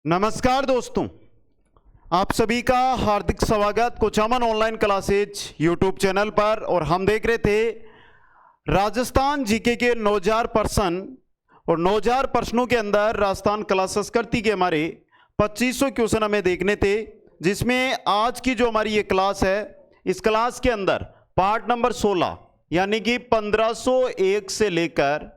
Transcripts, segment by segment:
नमस्कार दोस्तों, आप सभी का हार्दिक स्वागत Kuchaman online classes YouTube channel पर। और हम देख रहे थे राजस्थान जीके के 9000 प्रश्न और 9000 प्रश्नों के अंदर राजस्थान कला संस्कृति के हमारे 2500 क्वेश्चन हमें देखने थे, जिसमें आज की जो हमारी ये क्लास है, इस क्लास के अंदर पार्ट नंबर 16 यानी कि 1501 से लेकर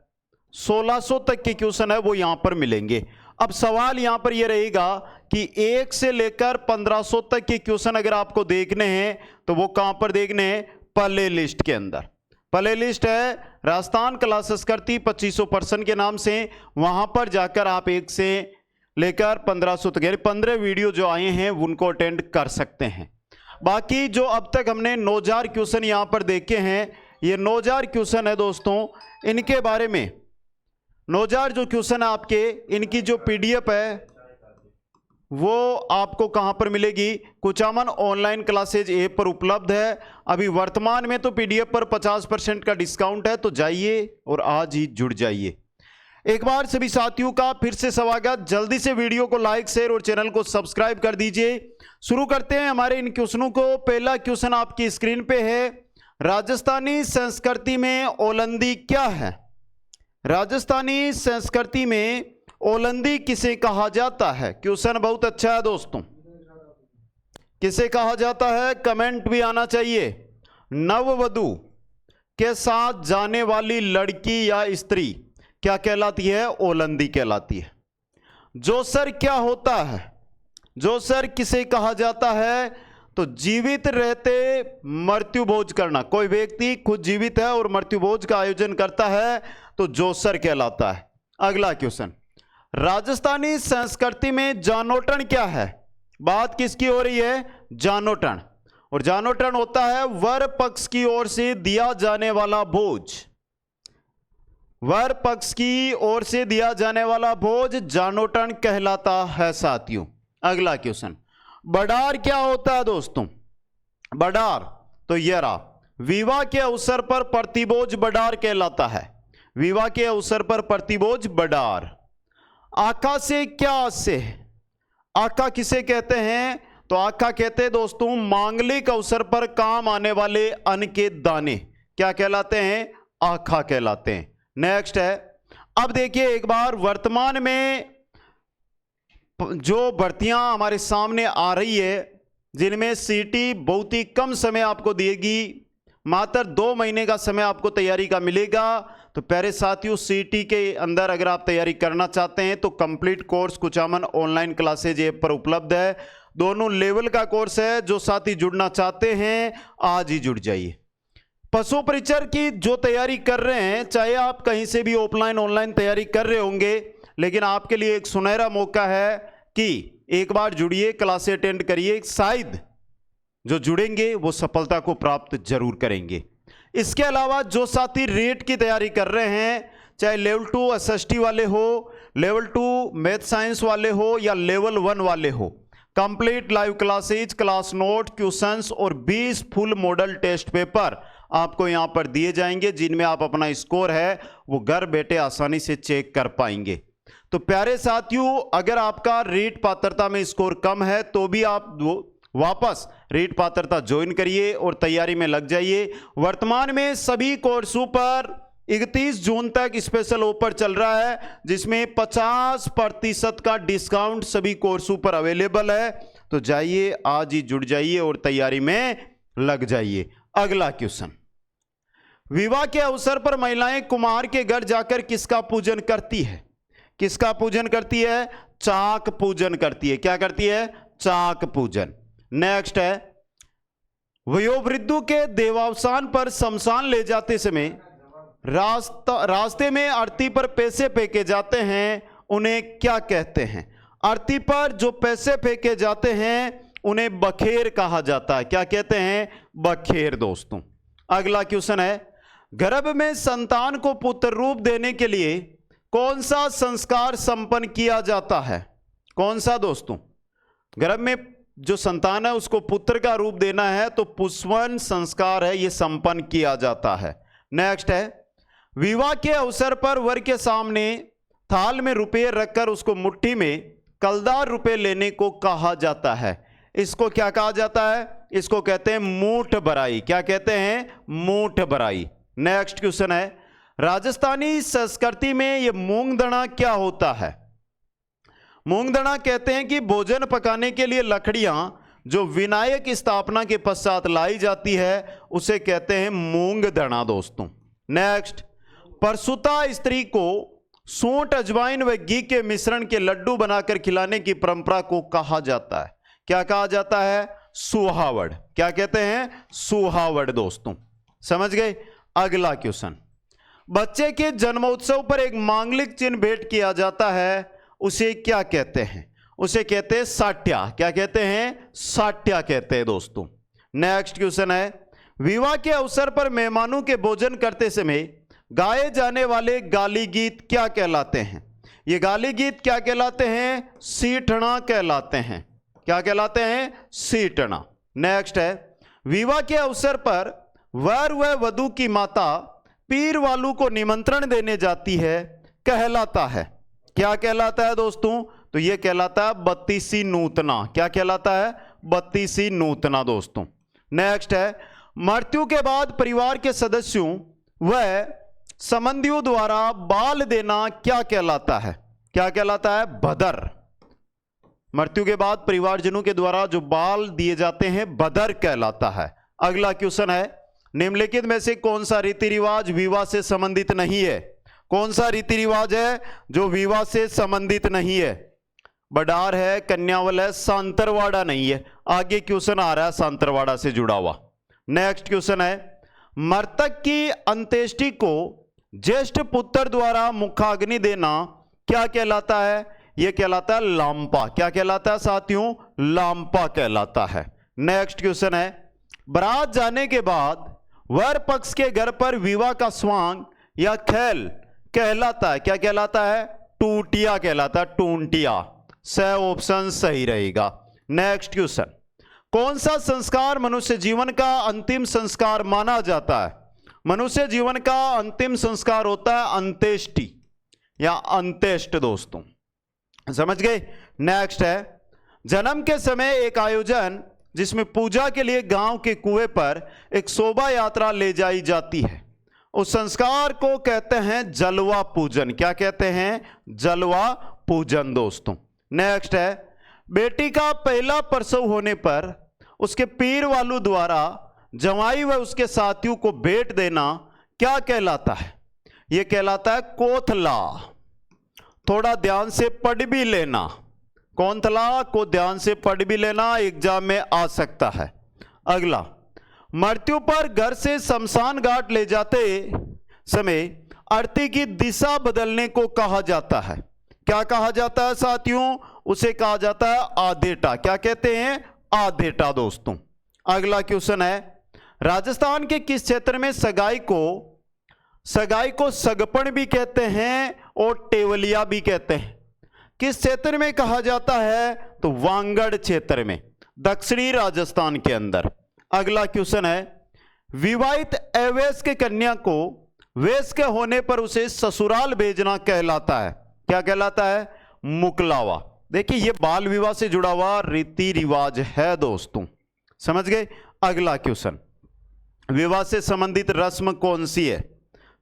1600 तक के क्वेश्चन है वो यहां पर मिलेंगे। अब सवाल यहां पर यह रहेगा कि 1 से लेकर 1500 तक के क्वेश्चन अगर आपको देखने हैं तो वो कहां पर देखने हैं? प्ले लिस्ट के अंदर। प्ले लिस्ट है राजस्थान कला संस्कृति 2500 प्रश्न के नाम से, वहां पर जाकर आप 1 से लेकर 1500 तक यानी 15 वीडियो जो आए हैं उनको अटेंड कर सकते हैं। बाकी जो अब तक हमने 9000 क्वेश्चन यहां पर देखे हैं, ये 9000 क्वेश्चन है दोस्तों, इनके बारे में 9000 जो क्वेश्चन है आपके, इनकी जो पीडीएफ है वो आपको कहां पर मिलेगी? कुचामन ऑनलाइन क्लासेज ऐप पर उपलब्ध है। अभी वर्तमान में तो पीडीएफ पर 50% का डिस्काउंट है, तो जाइए और आज ही जुड़ जाइए। एक बार सभी साथियों का फिर से स्वागत। जल्दी से वीडियो को लाइक शेयर और चैनल को सब्सक्राइब कर दीजिए। शुरू करते हैं हमारे इन क्वेश्चनों को। पहला क्वेश्चन आपकी स्क्रीन पे है, राजस्थानी संस्कृति में ओलंदी क्या है? राजस्थानी संस्कृति में ओलंदी किसे कहा जाता है? क्वेश्चन बहुत अच्छा है दोस्तों। किसे कहा जाता है? कमेंट भी आना चाहिए। नववधु के साथ जाने वाली लड़की या स्त्री क्या कहलाती है? ओलंदी कहलाती है। जोसर क्या होता है? जोसर किसे कहा जाता है? तो जीवित रहते मृत्यु भोज करना। कोई व्यक्ति खुद जीवित है और मृत्यु भोज का आयोजन करता है तो जोसर कहलाता है। अगला क्वेश्चन, राजस्थानी संस्कृति में जानोटन क्या है? बात किसकी हो रही है? जानोटन। और जानोटन होता है वर पक्ष की ओर से दिया जाने वाला भोज। वर पक्ष की ओर से दिया जाने वाला भोज जानोटन कहलाता है साथियों। अगला क्वेश्चन, बडार क्या होता है दोस्तों? बडार तो ये रहा, विवाह के अवसर पर प्रतिभोज बडार कहलाता है। विवाह के अवसर पर प्रतिभोज बडार। आका से क्या आशय है? आका किसे कहते हैं? तो आका कहते हैं दोस्तों मांगलिक अवसर पर काम आने वाले अन्न के दाने क्या कहलाते हैं? आका कहलाते हैं। नेक्स्ट है, अब देखिए एक बार वर्तमान में जो भर्तियां हमारे सामने आ रही है, जिनमें सीटी बहुत ही कम समय आपको देगी, मात्र 2 महीने का समय आपको तैयारी का मिलेगा। तो प्यारे साथियों, सीटी के अंदर अगर आप तैयारी करना चाहते हैं तो complete course Kuchaman online classes app पर उपलब्ध है। दोनों लेवल का कोर्स है। जो साथी जुड़ना चाहते हैं आज ही जुड़ जाइए। पशु परिचर की जो तैयारी कर रहे हैं, चाहे आप कहीं से भी ऑफलाइन ऑनलाइन तैयारी कर रहे होंगे, लेकिन आपके लिए एक सुनहरा मौका है कि एक बार जुड़िए, क्लासे अटेंड करिए। शायद जो जुड़ेंगे वो सफलता को प्राप्त जरूर करेंगे। इसके अलावा जो साथी रेट की तैयारी कर रहे हैं, चाहे लेवल 2 एसएसटी वाले हो, लेवल 2 मैथ साइंस वाले हो या लेवल 1 वाले हो, complete live classes, class note, questions और 20 फुल मॉडल टेस्ट पेपर आपको यहां पर दिए जाएंगे, जिनमें आप अपना स्कोर है वो घर बैठे आसानी से चेक कर पाएंगे। तो प्यारे साथियों, अगर आपका रीट पात्रता में स्कोर कम है तो भी आप वापस रीट पात्रता ज्वाइन करिए और तैयारी में लग जाइए। वर्तमान में सभी कोर्सों पर 31 जून तक स्पेशल ऑफर चल रहा है, जिसमें 50% का डिस्काउंट सभी कोर्सों पर अवेलेबल है। तो जाइए, आज ही जुड़ जाइए और तैयारी में लग जाइए। अगला क्वेश्चन, विवाह के अवसर पर महिलाएं कुम्हार के घर जाकर किसका पूजन करती है? किसका पूजन करती है? चाक पूजन करती है। क्या करती है? चाक पूजन। नेक्स्ट है, वयोवृद्धों के देवावसान पर शमशान ले जाते समय रास्ते में अर्थी पर पैसे फेंके जाते हैं, उन्हें क्या कहते हैं? अर्थी पर जो पैसे फेंके जाते हैं उन्हें बखेर कहा जाता है। क्या कहते हैं? बखेर दोस्तों। अगला क्वेश्चन है, गर्भ में संतान को पुत्र रूप देने के लिए कौन सा संस्कार संपन्न किया जाता है? कौन सा दोस्तों? गर्भ में जो संतान है उसको पुत्र का रूप देना है तो पुष्पन संस्कार है, यह संपन्न किया जाता है। नेक्स्ट है, विवाह के अवसर पर वर के सामने थाल में रुपये रखकर उसको मुट्ठी में कलदार रुपए लेने को कहा जाता है। इसको क्या कहा जाता है? इसको कहते हैं मूठ भराई। क्या कहते हैं? मूठ भराई। नेक्स्ट क्वेश्चन है, राजस्थानी संस्कृति में ये मूंगदड़ा क्या होता है? मूंगदड़ा कहते हैं कि भोजन पकाने के लिए लकड़ियां जो विनायक स्थापना के पश्चात लाई जाती है उसे कहते हैं मूंगदड़ा दोस्तों। नेक्स्ट, प्रसूता स्त्री को सूंठ, अजवाइन व घी के मिश्रण के लड्डू बनाकर खिलाने की परंपरा को कहा जाता है। क्या कहा जाता है? सुहावड़। क्या कहते हैं? सुहावड़ दोस्तों। समझ गए? अगला क्वेश्चन, बच्चे के जन्मोत्सव पर एक मांगलिक चिन्ह भेंट किया जाता है, उसे क्या कहते हैं? उसे कहते हैं साट्या। क्या कहते हैं? साट्या कहते हैं दोस्तों। नेक्स्ट क्वेश्चन है, विवाह के अवसर पर मेहमानों के भोजन करते समय गाए जाने वाले गाली गीत क्या कहलाते हैं? ये गाली गीत क्या कहलाते हैं? सीठना कहलाते हैं। क्या कहलाते हैं? सीठना। नेक्स्ट है, विवाह के अवसर पर वर व वधू की माता पीर वालू को निमंत्रण देने जाती है, कहलाता है। क्या कहलाता है दोस्तों? तो यह कहलाता है बत्तीसी नूतना। क्या कहलाता है? बत्तीसी नूतना दोस्तों। नेक्स्ट है, मृत्यु के बाद परिवार के सदस्यों व संबंधियों द्वारा बाल देना क्या कहलाता है? क्या कहलाता है? बदर। मृत्यु के बाद परिवारजनों के द्वारा जो बाल दिए जाते हैं बदर कहलाता है। अगला क्वेश्चन है, निम्नलिखित में से कौन सा रीति रिवाज विवाह से संबंधित नहीं है? कौन सा रीति रिवाज है जो विवाह से संबंधित नहीं है? बडार है, कन्यावल है, सांतरवाड़ा नहीं है। आगे क्वेश्चन आ रहा है सांतरवाड़ा से जुड़ा हुआ। नेक्स्ट क्वेश्चन है, मृतक की अंत्येष्टि को ज्येष्ठ पुत्र द्वारा मुखाग्नि देना क्या कहलाता है? यह कहलाता है लांपा। क्या कहलाता है साथियों? लांपा कहलाता है। नेक्स्ट क्वेश्चन है, बारात जाने के बाद वर पक्ष के घर पर विवाह का स्वांग या खेल कहलाता है। क्या कहलाता है? टूटिया कहलाता है। टूंटिया। स ऑप्शन सही रहेगा। नेक्स्ट क्वेश्चन, कौन सा संस्कार मनुष्य जीवन का अंतिम संस्कार माना जाता है? मनुष्य जीवन का अंतिम संस्कार होता है अंत्येष्टि या अंत्येष्ट दोस्तों। समझ गए? नेक्स्ट है, जन्म के समय एक आयोजन जिसमें पूजा के लिए गांव के कुएं पर एक शोभा यात्रा ले जाई जाती है, उस संस्कार को कहते हैं जलवा पूजन। क्या कहते हैं? जलवा पूजन दोस्तों। नेक्स्ट है, बेटी का पहला प्रसव होने पर उसके पीर वालों द्वारा जवाई व उसके साथियों को भेंट देना क्या कहलाता है? यह कहलाता है कोथला। थोड़ा ध्यान से पढ़ भी लेना, कोथला को ध्यान से पढ़ भी लेना, एग्जाम में आ सकता है। अगला, मृत्यु पर घर से शमशान घाट ले जाते समय अर्थी की दिशा बदलने को कहा जाता है। क्या कहा जाता है साथियों? उसे कहा जाता है आधेटा। क्या कहते हैं? आधेटा दोस्तों। अगला क्वेश्चन है, राजस्थान के किस क्षेत्र में सगाई को सगपन भी कहते हैं और टेवलिया भी कहते हैं? किस क्षेत्र में कहा जाता है? तो वांगड़ क्षेत्र में, दक्षिणी राजस्थान के अंदर। अगला क्वेश्चन है, विवाहित अवयस्क कन्या को वयस्क होने पर उसे ससुराल भेजना कहलाता है। क्या कहलाता है? मुकलावा। देखिए ये बाल विवाह से जुड़ा हुआ रीति रिवाज है दोस्तों। समझ गए? अगला क्वेश्चन, विवाह से संबंधित रस्म कौन सी है?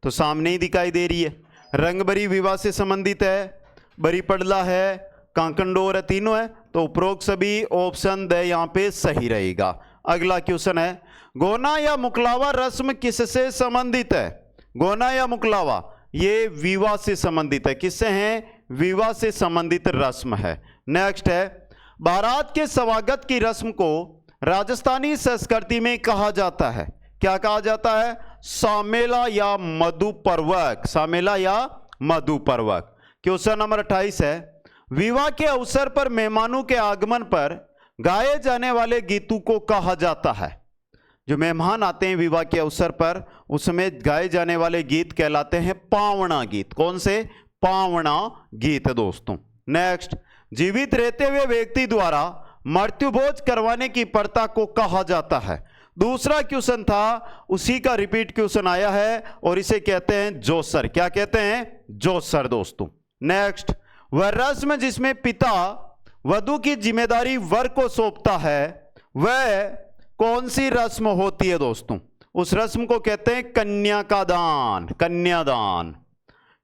तो सामने ही दिखाई दे रही है। रंगभरी विवाह से संबंधित है, बरी पड़ला है, कांकंडोर है, तीनों है। तो उपरोक्त सभी ऑप्शन द यहां पे सही रहेगा। अगला क्वेश्चन है, गोना या मुकलावा रस्म किससे संबंधित है? गोना या मुकलावा ये विवाह से संबंधित है। किससे हैं? विवाह से संबंधित रस्म है। नेक्स्ट है, बारात के स्वागत की रस्म को राजस्थानी संस्कृति में कहा जाता है। क्या कहा जाता है? सामेला या मधुपर्वक। सामेला या मधुपर्वक। क्वेश्चन नंबर 28 है, विवाह के अवसर पर मेहमानों के आगमन पर गाए जाने वाले गीतों को कहा जाता है। जो मेहमान आते हैं विवाह के अवसर पर, उसमें गाए जाने वाले गीत कहलाते हैं पावना गीत। कौन से? पावना गीत दोस्तों। नेक्स्ट, जीवित रहते हुए व्यक्ति द्वारा मृत्यु भोज करवाने की प्रथा को कहा जाता है। दूसरा क्वेश्चन था, उसी का रिपीट क्वेश्चन आया है और इसे कहते हैं जोसर। क्या कहते हैं? जोसर दोस्तों। नेक्स्ट, वह रस्म जिसमें पिता वधू की जिम्मेदारी वर को सौंपता है, वह कौन सी रस्म होती है दोस्तों? उस रस्म को कहते हैं कन्या का दान, कन्यादान।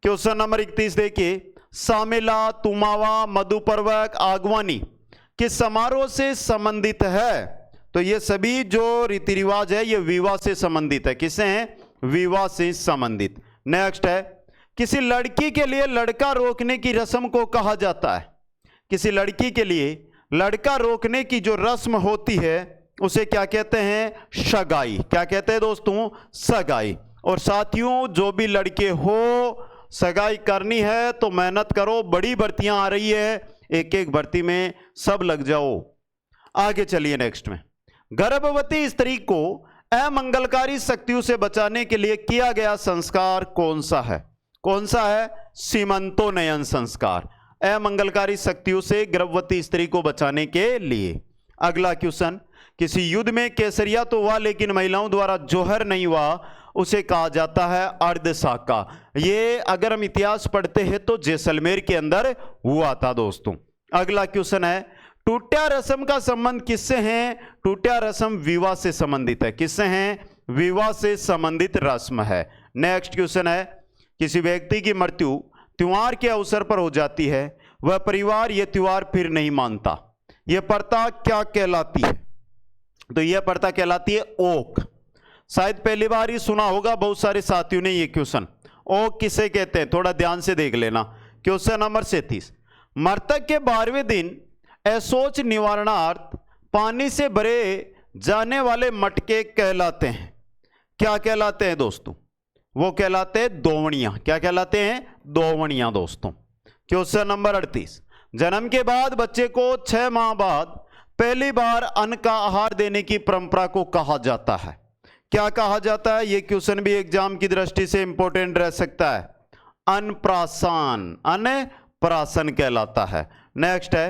क्वेश्चन नंबर 31 देखिए, सामेला, तुमावा, मधुपर्वक, आगवानी किस समारोह से संबंधित है? तो ये सभी जो रीति रिवाज है ये विवाह से संबंधित है। किससे हैं? विवाह से संबंधित। नेक्स्ट है, किसी लड़की के लिए लड़का रोकने की रस्म को कहा जाता है? किसी लड़की के लिए लड़का रोकने की जो रस्म होती है उसे क्या कहते हैं? सगाई। क्या कहते हैं दोस्तों? सगाई। और साथियों, जो भी लड़के हो सगाई करनी है तो मेहनत करो, बड़ी भर्तियां आ रही है, एक एक भर्ती में सब लग जाओ। आगे चलिए नेक्स्ट में, गर्भवती स्त्री को अमंगलकारी शक्तियों से बचाने के लिए किया गया संस्कार कौन सा है? कौन सा है? सीमंतोन्नयन संस्कार, अमंगलकारी शक्तियों से गर्भवती स्त्री को बचाने के लिए। अगला क्वेश्चन, किसी युद्ध में केसरिया तो हुआ लेकिन महिलाओं द्वारा जौहर नहीं हुआ, उसे कहा जाता है अर्धशाका। ये अगर हम इतिहास पढ़ते हैं तो जैसलमेर के अंदर हुआ था दोस्तों। अगला क्वेश्चन है, टूट्या रस्म का संबंध किससे है? टूट्या रस्म विवाह से संबंधित है। किससे है? विवाह से संबंधित रस्म है। नेक्स्ट क्वेश्चन है, किसी व्यक्ति की मृत्यु त्योहार के अवसर पर हो जाती है, वह परिवार यह त्योहार फिर नहीं मानता, यह प्रथा क्या कहलाती है? तो यह प्रथा कहलाती है ओक। शायद पहली बार ही सुना होगा बहुत सारे साथियों ने ये क्वेश्चन। ओक किसे कहते हैं? थोड़ा ध्यान से देख लेना। क्वेश्चन नंबर 37, मृतक के 12वें दिन अशौच निवारणार्थ पानी से भरे जाने वाले मटके कहलाते हैं। क्या कहलाते हैं दोस्तों? वो कहलाते हैं दोवणियां। क्या कहलाते हैं? दोवणियां दोस्तों। क्वेश्चन नंबर 38, जन्म के बाद बच्चे को 6 माह बाद पहली बार अन्न का आहार देने की परंपरा को कहा जाता है। क्या कहा जाता है? यह क्वेश्चन भी एग्जाम की दृष्टि से इंपॉर्टेंट रह सकता है। अन्नप्राशन, अन्नप्राशन कहलाता है। नेक्स्ट है,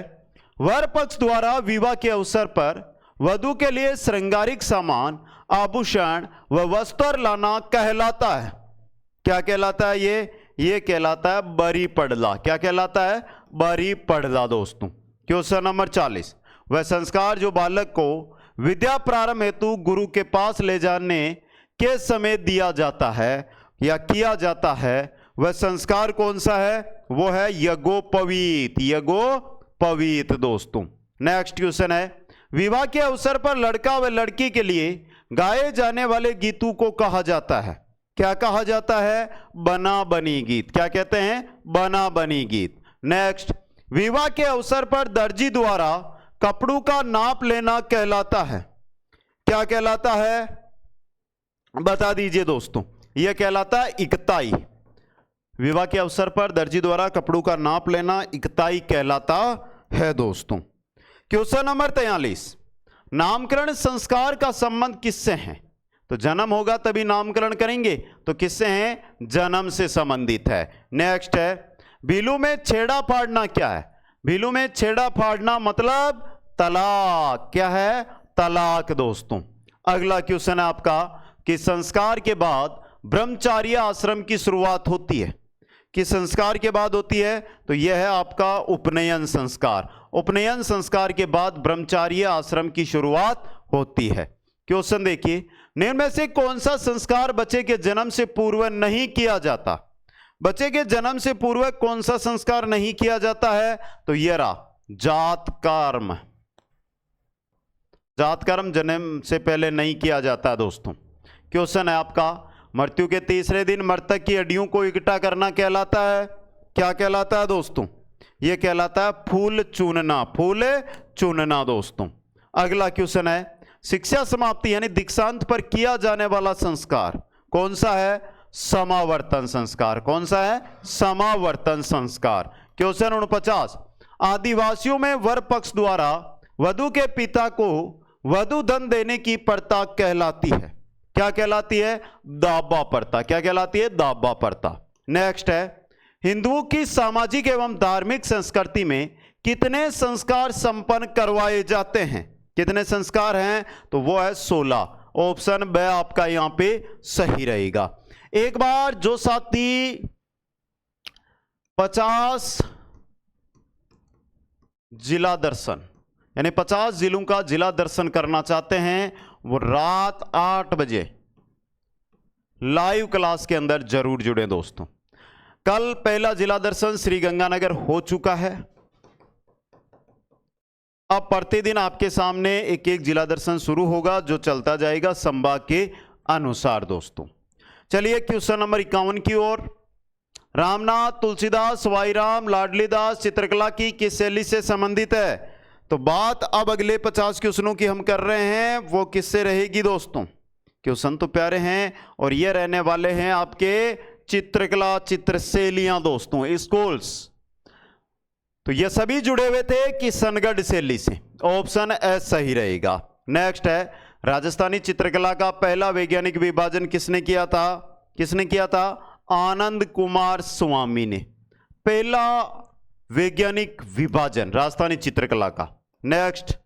वर पक्ष द्वारा विवाह के अवसर पर वधू के लिए श्रृंगारिक सामान, आभूषण व वस्त्र लाना कहलाता है। क्या कहलाता है? ये कहलाता है बरी पड़ला। क्या कहलाता है? बरी पड़ला दोस्तों। क्वेश्चन नंबर 40, वह संस्कार जो बालक को विद्या प्रारंभ हेतु गुरु के पास ले जाने के समय दिया जाता है या किया जाता है, वह संस्कार कौन सा है? वो है यज्ञोपवीत। यज्ञोपवीत दोस्तों। नेक्स्ट क्वेश्चन है, विवाह के अवसर पर लड़का व लड़की के लिए गाए जाने वाले गीतों को कहा जाता है। क्या कहा जाता है? बना बनी गीत। क्या कहते हैं? बना बनी गीत। नेक्स्ट, विवाह के अवसर पर दर्जी द्वारा कपड़ों का नाप लेना कहलाता है। क्या कहलाता है? बता दीजिए दोस्तों। यह कहलाता है इकताई। विवाह के अवसर पर दर्जी द्वारा कपड़ों का नाप लेना इकताई कहलाता है दोस्तों। क्वेश्चन नंबर 43, नामकरण संस्कार का संबंध किससे है? तो जन्म होगा तभी नामकरण करेंगे, तो किससे है? जन्म से संबंधित है। नेक्स्ट है, बिलू में छेड़ा फाड़ना क्या है? बिलू में छेड़ा फाड़ना मतलब तलाक। क्या है? तलाक दोस्तों। अगला क्वेश्चन है आपका कि संस्कार के बाद ब्रह्मचार्य आश्रम की शुरुआत होती है। किस संस्कार के बाद होती है? तो यह है आपका उपनयन संस्कार। उपनयन संस्कार के बाद ब्रह्मचार्य आश्रम की शुरुआत होती है। क्वेश्चन देखिए, निम्न में से कौन सा संस्कार बच्चे के जन्म से पूर्व नहीं किया जाता? बच्चे के जन्म से पूर्व कौन सा संस्कार नहीं किया जाता है? तो यह रहा जात कर्म। जात कर्म जन्म से पहले नहीं किया जाता दोस्तों। क्वेश्चन है आपका, मृत्यु के 3रे दिन मृतक की हड्डियों को इकट्ठा करना कहलाता है। क्या कहलाता है दोस्तों? यह कहलाता है फूल चूनना। फूल चूनना दोस्तों। अगला क्वेश्चन है, शिक्षा समाप्ति यानी दीक्षांत पर किया जाने वाला संस्कार कौन सा है? समावर्तन संस्कार। कौन सा है? समावर्तन संस्कार। क्वेश्चन 49, आदिवासियों में वर पक्ष द्वारा वधू के पिता को वधू धन देने की प्रथा कहलाती है। क्या कहलाती है? दाबा प्रथा। क्या कहलाती है? दाबा प्रथा। नेक्स्ट है, हिंदुओं की सामाजिक एवं धार्मिक संस्कृति में कितने संस्कार संपन्न करवाए जाते हैं? कितने संस्कार हैं? तो वो है 16। ऑप्शन ब आपका यहां पे सही रहेगा। एक बार जो साथी 50 जिला दर्शन, यानी 50 जिलों का जिला दर्शन करना चाहते हैं वो रात 8 बजे लाइव क्लास के अंदर जरूर जुड़े दोस्तों। कल पहला जिला दर्शन श्री गंगानगर हो चुका है। अब प्रतिदिन आपके सामने एक एक जिला दर्शन शुरू होगा जो चलता जाएगा संभाग के अनुसार दोस्तों। चलिए क्वेश्चन नंबर 51 की ओर। रामनाथ, तुलसीदास, वाईराम, लाडलीदास चित्रकला की किस शैली से संबंधित है? तो बात अब अगले 50 क्वेश्चनों की हम कर रहे हैं, वो किससे रहेगी दोस्तों? क्वेश्चन तो प्यारे हैं और ये रहने वाले हैं आपके चित्रकला चित्रशैलियां दोस्तों, स्कूल्स। तो ये सभी जुड़े हुए थे किशनगढ़ शैली से, ऑप्शन एस सही रहेगा। नेक्स्ट है, राजस्थानी चित्रकला का पहला वैज्ञानिक विभाजन किसने किया था? किसने किया था? आनंद कुमार स्वामी ने पहला वैज्ञानिक विभाजन राजस्थानी चित्रकला का। नेक्स्ट,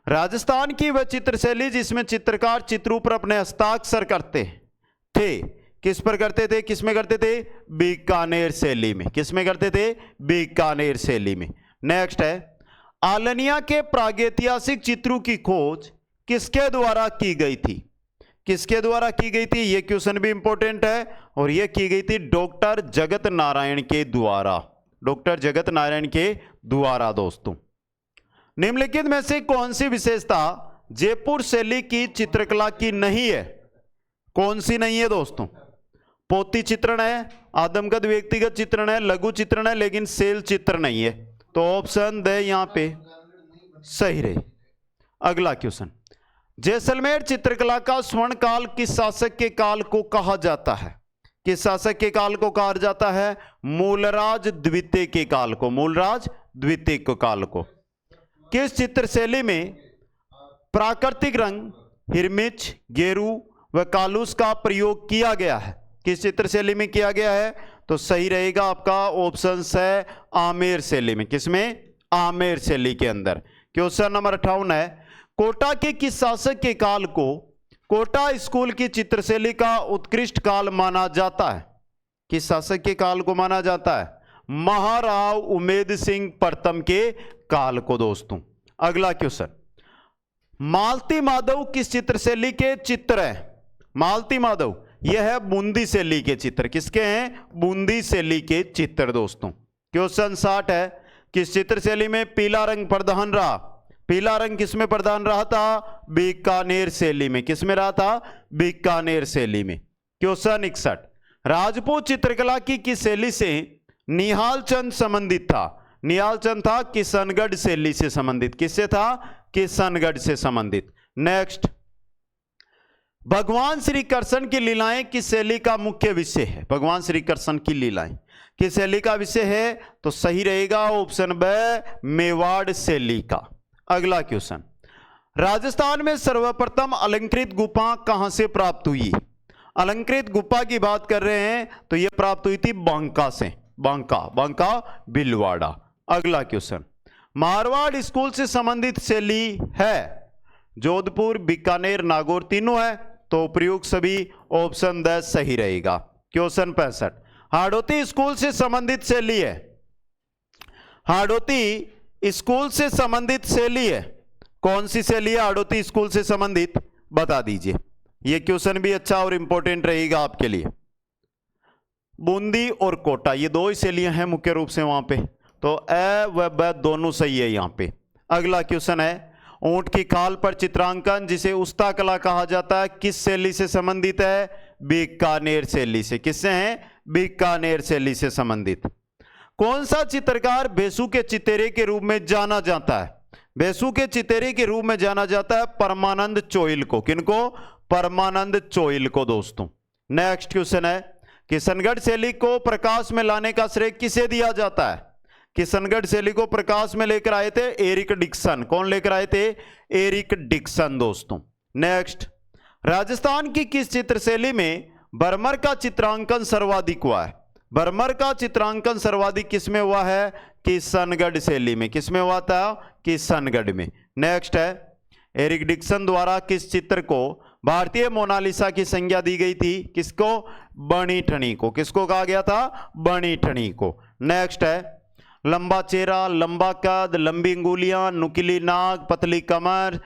राजस्थान की वह चित्रशैली जिसमें चित्रकार चित्रों पर अपने हस्ताक्षर करते थे, किस पर करते थे? किसमें करते थे? बीकानेर शैली में। किसमें करते थे? बीकानेर शैली में। नेक्स्ट है, आलनिया के प्रागैतिहासिक चित्रों की खोज किसके द्वारा की गई थी? किसके द्वारा की गई थी? यह क्वेश्चन भी इंपॉर्टेंट है और यह की गई थी डॉक्टर जगत नारायण के द्वारा। डॉक्टर जगत नारायण के द्वारा दोस्तों। निम्नलिखित में से कौन सी विशेषता जयपुर शैली की चित्रकला की नहीं है? कौन सी नहीं है दोस्तों? पोती चित्रण है, आदमकद व्यक्तिगत चित्रण है, लघु चित्रण है, लेकिन सेल चित्र नहीं है। तो ऑप्शन दे यहां पे सही रहे। अगला क्वेश्चन, जैसलमेर चित्रकला का स्वर्ण काल किस शासक के काल को कहा जाता है? किस शासक के काल को कहा जाता है? मूलराज द्वितीय के काल को। मूलराज द्वितीय के काल को। किस चित्रशैली में प्राकृतिक रंग, हिरमिच, गेरू व कालूस का प्रयोग किया गया है? किस चित्रशैली में किया गया है? तो सही रहेगा आपका ऑप्शन है आमेर शैली में। किसमें? आमेर शैली के अंदर। क्वेश्चन नंबर 58 है, कोटा के किस शासक के काल को कोटा स्कूल की चित्रशैली का उत्कृष्ट काल माना जाता है? किस शासक के काल को माना जाता है? महाराव उमेद सिंह प्रथम के काल को दोस्तों। अगला क्वेश्चन, मालती माधव किस चित्रशैली के चित्र है? मालती माधव यह है बूंदी शैली के चित्र। किसके हैं? बूंदी शैली के चित्र दोस्तों। क्वेश्चन 60 है, किस चित्रशैली में पीला रंग प्रधान रहा? पीला रंग किसमें प्रधान रहा था? बीकानेर शैली में। किसमें रहा था? बीकानेर शैली में। क्वेश्चन 61, राजपूत चित्रकला की किस शैली से निहाल चंद संबंधित था? निहाल चंद था किशनगढ़ शैली से संबंधित। किससे था? किशनगढ़ से संबंधित। नेक्स्ट, भगवान श्री कृष्ण की लीलाएं किस शैली का मुख्य विषय है? भगवान श्री कृष्ण की लीलाएं किस शैली का विषय है? तो सही रहेगा ऑप्शन ब मेवाड़ शैली का। अगला क्वेश्चन, राजस्थान में सर्वप्रथम अलंकृत गुफा कहां से प्राप्त हुई? अलंकृत गुफा की बात कर रहे हैं तो यह प्राप्त हुई थी बांका से। बांका भीलवाड़ा। अगला क्वेश्चन, मारवाड़ स्कूल से संबंधित शैली है? जोधपुर, बीकानेर, नागौर तीनों है। तो प्रयुक्त सभी ऑप्शन 10 सही रहेगा। क्वेश्चन 65, हाड़ौती स्कूल से संबंधित शैली है? हाड़ौती स्कूल से संबंधित शैली है। कौन सी शैली है हाड़ौती स्कूल से संबंधित? बता दीजिए। यह क्वेश्चन भी अच्छा और इंपॉर्टेंट रहेगा आपके लिए। बूंदी और कोटा ये दो ही शैलियां हैं मुख्य रूप से वहां पे। तो ए व ब दोनों सही है यहां पे। अगला क्वेश्चन है, ऊंट की खाल पर चित्रांकन जिसे उस्ता कला कहा जाता है किस शैली से संबंधित है? बीकानेर शैली से। किससे है? बीकानेर शैली से संबंधित। कौन सा चित्रकार भेसु के चितेरे के रूप में जाना जाता है? भेसु के चितेरे के रूप में जाना जाता है परमानंद चोइल को। किनको? परमानंद चोइल को दोस्तों। नेक्स्ट क्वेश्चन है, किशनगढ़ शैली को प्रकाश में लाने का श्रेय किसे दिया जाता है? किशनगढ़ शैली को प्रकाश में लेकर आए थे एरिक डिक्सन। कौन लेकर आए थे? एरिक डिक्सन दोस्तों। नेक्स्ट, राजस्थान की किस चित्रशैली में बर्मर का चित्रांकन सर्वाधिक हुआ है? बर्मर का चित्रांकन सर्वाधिक किसमें हुआ है? किशनगढ़ शैली में। किसमें हुआ था? किशनगढ़ में। नेक्स्ट है, एरिक डिक्सन द्वारा किस चित्र को भारतीय मोनालिसा की संज्ञा दी गई थी? किसको? बणी ठनी को। किसको कहा गया था? बणी ठनी को। नेक्स्ट है, लंबा चेहरा, लंबा कद, लंबी अंगुलियां, नुकीली नाक, पतली कमर,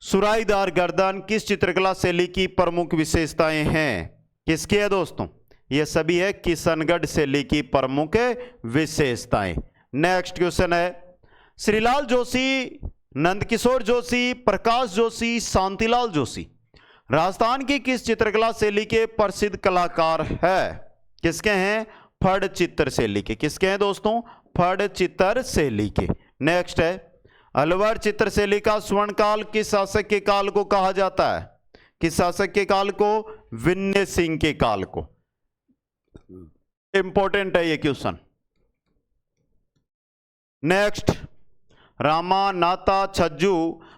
सुराईदार गर्दन किस चित्रकला शैली की प्रमुख विशेषताएं हैं? किसकी है दोस्तों? ये सभी है किशनगढ़ शैली की प्रमुख विशेषताएं। नेक्स्ट क्वेश्चन है, श्रीलाल जोशी, नंदकिशोर जोशी, प्रकाश जोशी, शांतिलाल जोशी राजस्थान की किस चित्रकला शैली के प्रसिद्ध कलाकार है? किसके हैं? फड़ चित्र शैली के। किसके हैं दोस्तों? फड़ चित्र शैली के। नेक्स्ट है, अलवर चित्र शैली का स्वर्ण काल किस शासक के काल को कहा जाता है? किस शासक के काल को? विनय सिंह के काल को। इंपॉर्टेंट है ये क्वेश्चन। नेक्स्ट, रामा, नाता, छज्जू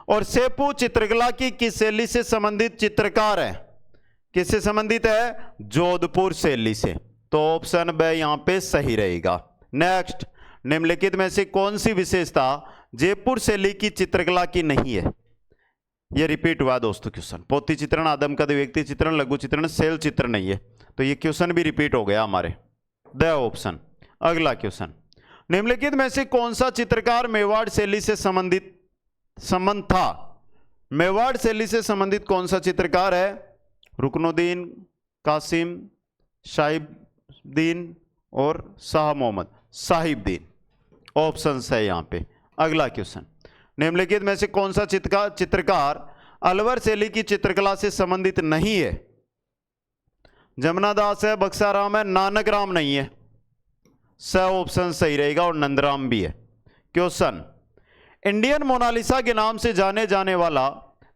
और सेपू चित्रकला की किस शैली से संबंधित चित्रकार है? किससे संबंधित है? जोधपुर शैली से। तो ऑप्शन बी यहां पे सही रहेगा। नेक्स्ट, निम्नलिखित में से कौन सी विशेषता जयपुर शैली की चित्रकला की नहीं है? यह रिपीट हुआ दोस्तों क्वेश्चन। पोथी चित्रण, आदमकद व्यक्ति चित्रण, लघु चित्रण, शैल चित्र नहीं है, तो ये क्वेश्चन भी रिपीट हो गया हमारे। The option. अगला क्वेश्चन, निम्नलिखित में से कौन सा चित्रकार मेवाड़ शैली से संबंध था? मेवाड़ शैली से संबंधित कौन सा चित्रकार है? रुकनुद्दीन, कासिम, साहिबुद्दीन और शाह मोहम्मद। साहिबुद्दीन ऑप्शन है यहां पे। अगला क्वेश्चन, निम्नलिखित में से कौन सा चित्रकार अलवर शैली की चित्रकला से संबंधित नहीं है? जमुना दास है, बक्साराम है, नानक राम नहीं है। स ऑप्शन सही रहेगा और नंदराम भी है। क्वेश्चन, इंडियन मोनालिसा के नाम से जाने जाने वाला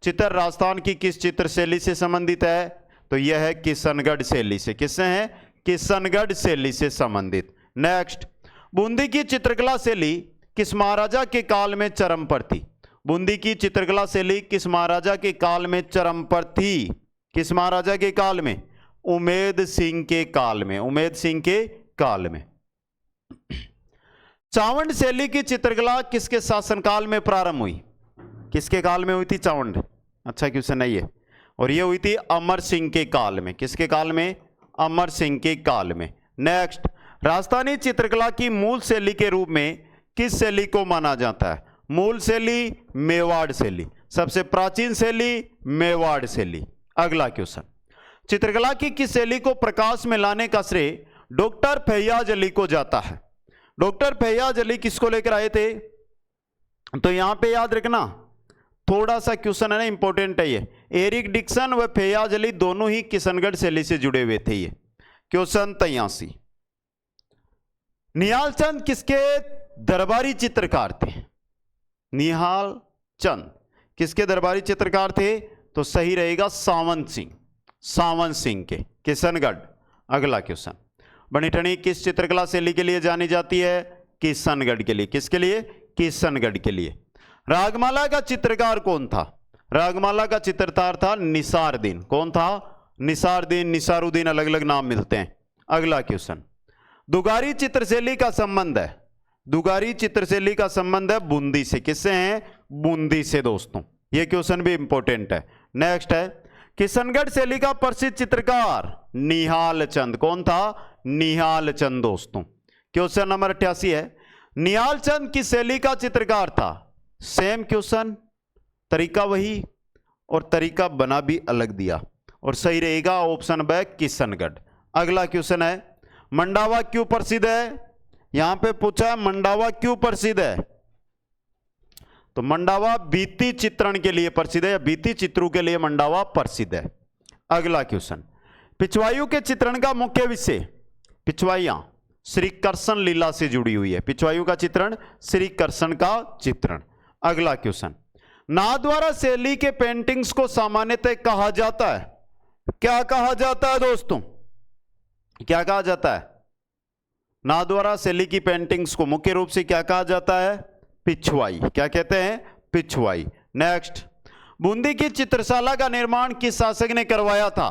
चित्र राजस्थान की किस चित्र शैली से संबंधित है? तो यह है किशनगढ़ शैली से। किससे है? किशनगढ़ शैली से संबंधित। नेक्स्ट, बूंदी की चित्रकला शैली किस महाराजा के काल में चरम पर थी? बूंदी की चित्रकला शैली किस महाराजा के काल में चरम पर थी? किस महाराजा के काल में? उमेद सिंह के काल में। उमेद सिंह के काल में। चावंड शैली की चित्रकला किसके शासनकाल में प्रारंभ हुई? किसके काल में हुई थी चावंड? अच्छा क्वेश्चन नहीं है। और ये हुई थी अमर सिंह के काल में। किसके काल में? अमर सिंह के काल में। नेक्स्ट, राजस्थानी चित्रकला की मूल शैली के रूप में किस शैली को माना जाता है? मूल शैली मेवाड़ शैली। सबसे प्राचीन शैली मेवाड़ शैली। अगला क्वेश्चन, चित्रकला की किस शैली को प्रकाश में लाने का श्रेय डॉक्टर फैयाज अली को जाता है? डॉक्टर फैयाज अली किसको लेकर आए थे? तो यहां पे याद रखना, थोड़ा सा क्वेश्चन है ना, इंपॉर्टेंट है ये। एरिक डिक्सन व फैयाज अली दोनों ही किशनगढ़ शैली से जुड़े हुए थे। ये क्वेश्चन 83। निहाल चंद किसके दरबारी चित्रकार थे? निहाल चंद किसके दरबारी चित्रकार थे? तो सही रहेगा सावंत सिंह। सावंत सिंह के, किशनगढ़। अगला क्वेश्चन, बनीठनी किस चित्रकला शैली के लिए जानी जाती है? किशनगढ़ के लिए। किसके लिए? किशनगढ़ के लिए। रागमाला का चित्रकार कौन था? रागमाला का चित्रकार था निसारुद्दीन। कौन था? निसारुद्दीन, निसारुद्दीन, अलग अलग नाम मिलते हैं। अगला क्वेश्चन, दुगारी चित्रशैली का संबंध है। दुगारी चित्रशैली का संबंध है बूंदी से। किससे है? बूंदी से दोस्तों। यह क्वेश्चन भी इंपॉर्टेंट है। नेक्स्ट है, किशनगढ़ शैली का प्रसिद्ध चित्रकार निहाल चंद। कौन था? निहाल चंद दोस्तों। क्वेश्चन नंबर 88 है, निहाल चंद किस शैली का चित्रकार था? सेम क्वेश्चन, तरीका वही और तरीका बना भी अलग दिया, और सही रहेगा ऑप्शन बी किशनगढ़। अगला क्वेश्चन है, मंडावा क्यों प्रसिद्ध है? यहां पे पूछा मंडावा क्यों प्रसिद्ध है? तो मंडावा भित्ति चित्रण के लिए प्रसिद्ध है, या भित्ति चित्रों के लिए मंडावा प्रसिद्ध है। अगला क्वेश्चन, पिछवायु के चित्रण का मुख्य विषय? पिछवाइयां श्री कृष्ण लीला से जुड़ी हुई है। पिछवायु का चित्रण श्री कृष्ण का चित्रण। अगला क्वेश्चन, नाथद्वारा शैली के पेंटिंग्स को सामान्यतः कहा जाता है? क्या कहा जाता है दोस्तों? क्या कहा जाता है? नाथद्वारा शैली की पेंटिंग्स को मुख्य रूप से क्या कहा जाता है? पिछवाई। क्या कहते हैं? पिछवाई। नेक्स्ट, बूंदी की चित्रशाला का निर्माण किस शासक ने करवाया था?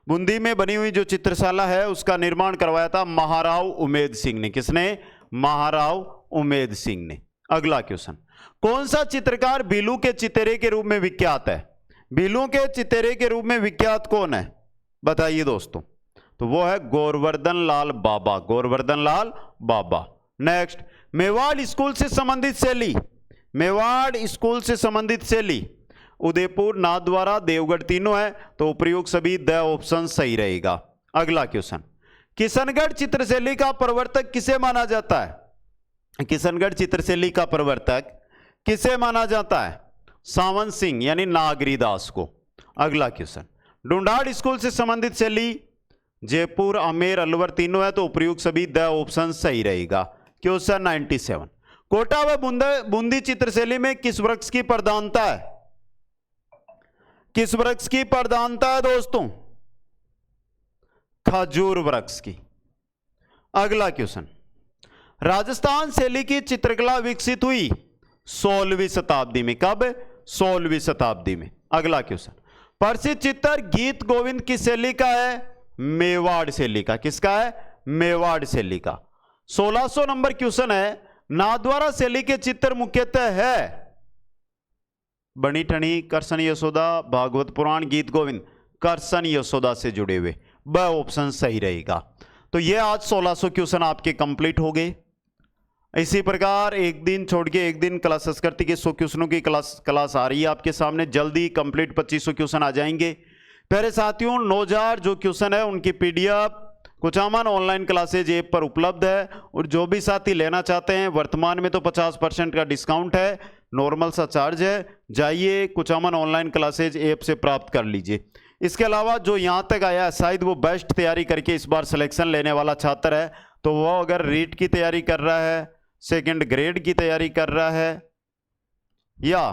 बूंदी में बनी हुई जो चित्रशाला है उसका निर्माण करवाया था महाराव उमेद सिंह ने। किसने? महाराव उमेद सिंह ने। अगला क्वेश्चन, कौन सा चित्रकार भीलू के चितेरे के रूप में विख्यात है? भीलू के चितेरे के रूप में विख्यात कौन है? बताइए दोस्तों। तो वो है गोवर्धन लाल बाबा। गोवर्धन लाल बाबा। नेक्स्ट, मेवाड़ स्कूल से संबंधित शैली, मेवाड़ स्कूल से संबंधित शैली उदयपुर, नाथद्वारा, देवगढ़ तीनों है, तो उपयुक्त सभी द ऑप्शन सही रहेगा। अगला क्वेश्चन, किशनगढ़ चित्रशैली का प्रवर्तक किसे माना जाता है? किशनगढ़ चित्रशैली का प्रवर्तक किसे माना जाता है? सावंत सिंह यानी नागरीदास को। अगला क्वेश्चन, ढूंढाड़ स्कूल से संबंधित शैली जयपुर, आमेर, अलवर तीनों है, तो उपयुक्त सभी द ऑप्शन सही रहेगा। क्वेश्चन 97, कोटा व बूंदी चित्रशैली में किस वृक्ष की प्रधानता है? किस वृक्ष की प्रधानता है दोस्तों? खजूर वृक्ष की। अगला क्वेश्चन, राजस्थान शैली की चित्रकला विकसित हुई 16वीं शताब्दी में। कब? 16वीं शताब्दी में। अगला क्वेश्चन, प्रसिद्ध चित्र गीत गोविंद किस शैली का है? मेवाड़ शैली का। किसका है? मेवाड़ शैली का। 1600 नंबर क्वेश्चन है, नाथद्वारा शैली के चित्र मुख्यतः है बनी ठनी, करसन यशोदा, भागवत पुराण, गीत गोविंद, करसन यशोदा से जुड़े हुए। ब ऑप्शन सही रहेगा। तो ये आज 1600 क्वेश्चन आपके कंप्लीट हो गए। इसी प्रकार एक दिन छोड़ के एक दिन क्लास संस्कृति के 100 क्वेश्चनों की क्लास आ रही है आपके सामने, जल्दी कंप्लीट 2500 क्वेश्चन आ जाएंगे। प्यारे साथियों, 9000 जो क्वेश्चन है उनकी PDF Kuchaman online classes app पर उपलब्ध है, और जो भी साथी लेना चाहते हैं, वर्तमान में तो 50% का डिस्काउंट है, नॉर्मल सा चार्ज है, जाइए कुचामन ऑनलाइन क्लासेज ऐप से प्राप्त कर लीजिए। इसके अलावा जो यहाँ तक आया है, शायद वो बेस्ट तैयारी करके इस बार सिलेक्शन लेने वाला छात्र है, तो वो अगर रीट की तैयारी कर रहा है, सेकंड ग्रेड की तैयारी कर रहा है, या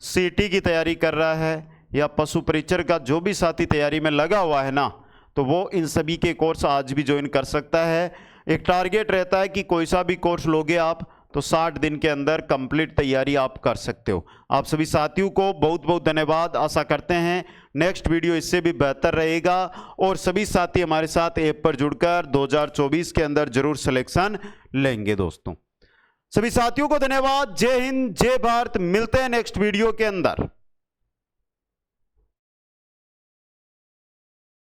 सीटी की तैयारी कर रहा है, या पशु परिचर का जो भी साथी तैयारी में लगा हुआ है ना, तो वो इन सभी के कोर्स आज भी ज्वाइन कर सकता है। एक टारगेट रहता है कि कोई सा भी कोर्स लोगे आप तो 60 दिन के अंदर कंप्लीट तैयारी आप कर सकते हो। आप सभी साथियों को बहुत बहुत धन्यवाद। आशा करते हैं नेक्स्ट वीडियो इससे भी बेहतर रहेगा, और सभी साथी हमारे साथ ऐप पर जुड़कर 2024 के अंदर जरूर सिलेक्शन लेंगे। दोस्तों सभी साथियों को धन्यवाद। जय हिंद, जय भारत। मिलते हैं नेक्स्ट वीडियो के अंदर।